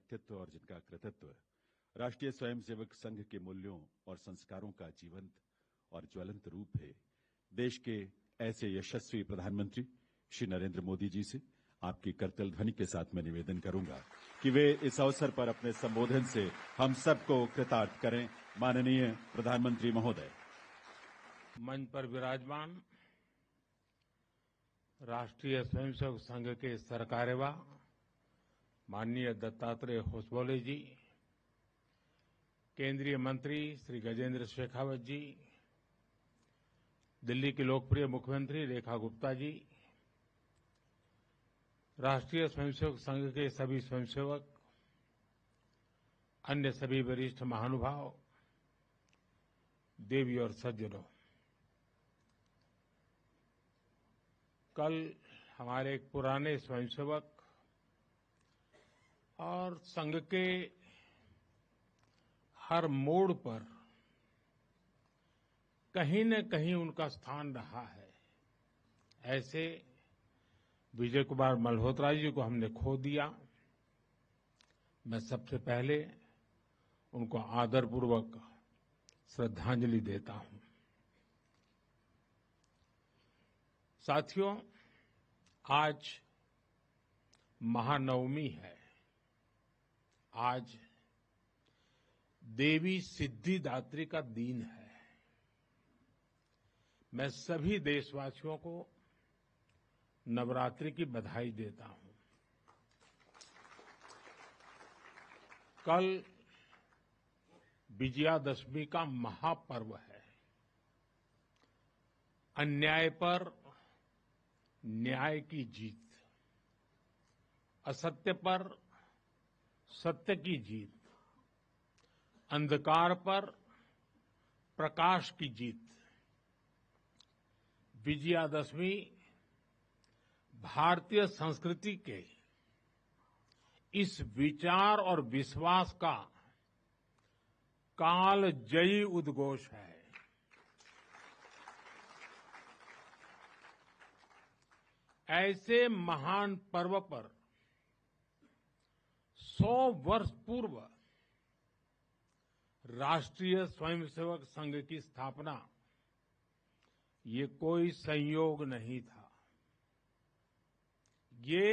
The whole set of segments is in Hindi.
व्यक्तित्व और जिनका कृतित्व राष्ट्रीय स्वयंसेवक संघ के मूल्यों और संस्कारों का जीवंत और ज्वलंत रूप है। देश के ऐसे यशस्वी प्रधानमंत्री श्री नरेंद्र मोदी जी से आपकी करतल ध्वनि के साथ मैं निवेदन करूंगा कि वे इस अवसर पर अपने संबोधन से हम सबको कृतार्थ करें। माननीय प्रधानमंत्री महोदय। मंच पर विराजमान राष्ट्रीय स्वयंसेवक संघ के सरकार्यवाह माननीय दत्तात्रेय होसबोले जी, केंद्रीय मंत्री श्री गजेंद्र शेखावत जी, दिल्ली की लोकप्रिय मुख्यमंत्री रेखा गुप्ता जी, राष्ट्रीय स्वयंसेवक संघ के सभी स्वयंसेवक, अन्य सभी वरिष्ठ महानुभाव, देवी और सज्जनों, कल हमारे एक पुराने स्वयंसेवक और संघ के हर मोड़ पर कहीं न कहीं उनका स्थान रहा है, ऐसे विजय कुमार मल्होत्रा जी को हमने खो दिया। मैं सबसे पहले उनको आदरपूर्वक श्रद्धांजलि देता हूं। साथियों, आज महानवमी है। आज देवी सिद्धिदात्री का दिन है। मैं सभी देशवासियों को नवरात्रि की बधाई देता हूं। कल विजयादशमी का महापर्व है। अन्याय पर न्याय की जीत, असत्य पर सत्य की जीत, अंधकार पर प्रकाश की जीत। विजयादशमी भारतीय संस्कृति के इस विचार और विश्वास का कालजयी उद्घोष है। ऐसे महान पर्व पर 100 वर्ष पूर्व राष्ट्रीय स्वयंसेवक संघ की स्थापना ये कोई संयोग नहीं था। ये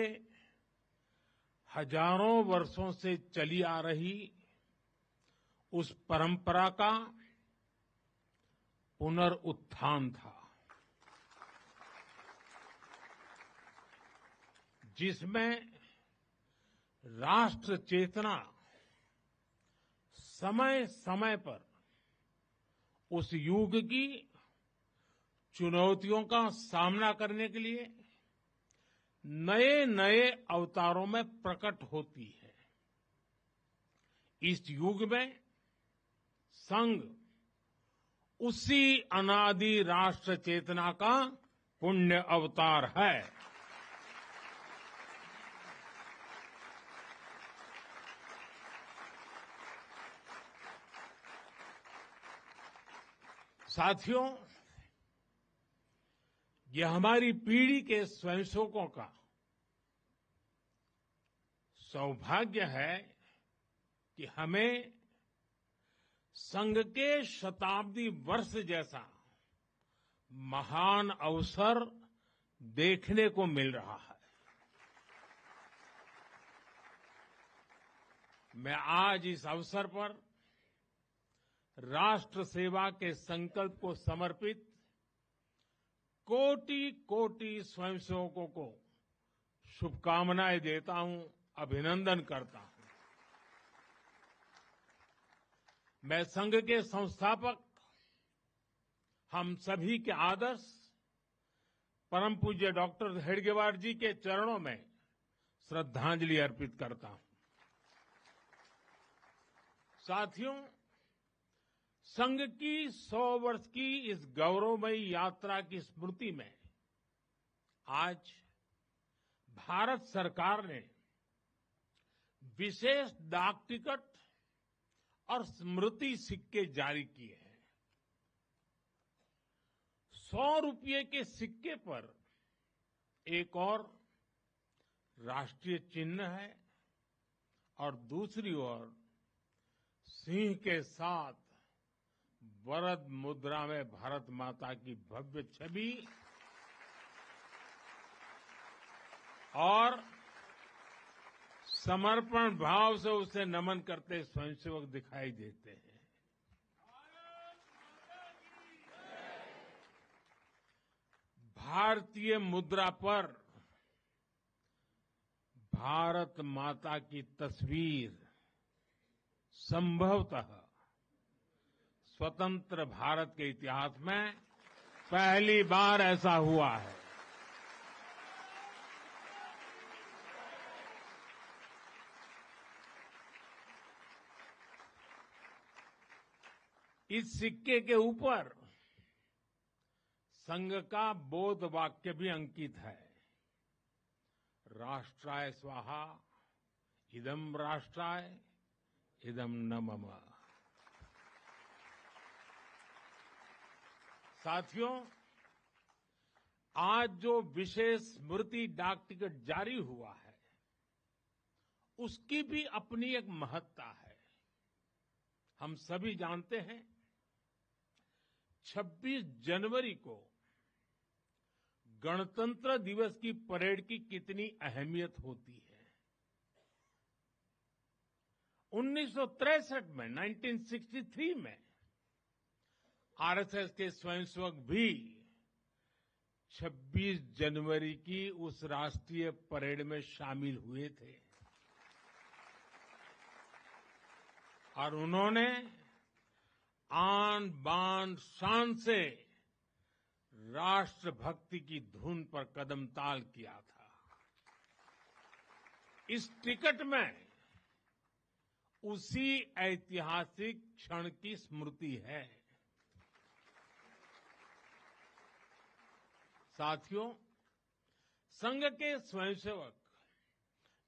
हजारों वर्षों से चली आ रही उस परंपरा का पुनरुत्थान था, जिसमें राष्ट्र चेतना समय समय पर उस युग की चुनौतियों का सामना करने के लिए नए नए अवतारों में प्रकट होती है। इस युग में संघ उसी अनादि राष्ट्र चेतना का पुण्य अवतार है। साथियों, यह हमारी पीढ़ी के स्वयंसेवकों का सौभाग्य है कि हमें संघ के शताब्दी वर्ष जैसा महान अवसर देखने को मिल रहा है। मैं आज इस अवसर पर राष्ट्र सेवा के संकल्प को समर्पित कोटि कोटि स्वयंसेवकों को शुभकामनाएं देता हूं, अभिनंदन करता हूं। मैं संघ के संस्थापक हम सभी के आदर्श परम पूज्य डॉक्टर हेडगेवार जी के चरणों में श्रद्धांजलि अर्पित करता हूं। साथियों, संघ की 100 वर्ष की इस गौरवमयी यात्रा की स्मृति में आज भारत सरकार ने विशेष डाक टिकट और स्मृति सिक्के जारी किए हैं। 100 रुपये के सिक्के पर एक और राष्ट्रीय चिन्ह है और दूसरी ओर सिंह के साथ वरद मुद्रा में भारत माता की भव्य छवि और समर्पण भाव से उसे नमन करते स्वयंसेवक दिखाई देते हैं। भारतीय मुद्रा पर भारत माता की तस्वीर संभवतः स्वतंत्र भारत के इतिहास में पहली बार ऐसा हुआ है। इस सिक्के के ऊपर संघ का बोध वाक्य भी अंकित है। राष्ट्राय स्वाहा इदं राष्ट्राय इदं न मम। साथियों, आज जो विशेष स्मृति डाक टिकट जारी हुआ है उसकी भी अपनी एक महत्ता है। हम सभी जानते हैं 26 जनवरी को गणतंत्र दिवस की परेड की कितनी अहमियत होती है। 1963 में 1963 में आरएसएस के स्वयंसेवक भी 26 जनवरी की उस राष्ट्रीय परेड में शामिल हुए थे और उन्होंने आन बान शान से राष्ट्रभक्ति की धुन पर कदम ताल किया था। इस टिकट में उसी ऐतिहासिक क्षण की स्मृति है। साथियों, संघ के स्वयंसेवक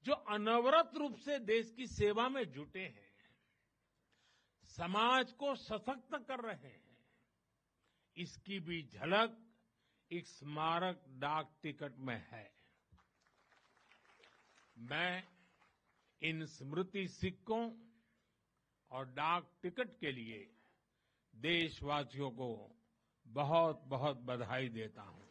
जो अनवरत रूप से देश की सेवा में जुटे हैं, समाज को सशक्त कर रहे हैं, इसकी भी झलक एक स्मारक डाक टिकट में है। मैं इन स्मृति सिक्कों और डाक टिकट के लिए देशवासियों को बहुत बहुत बधाई देता हूं।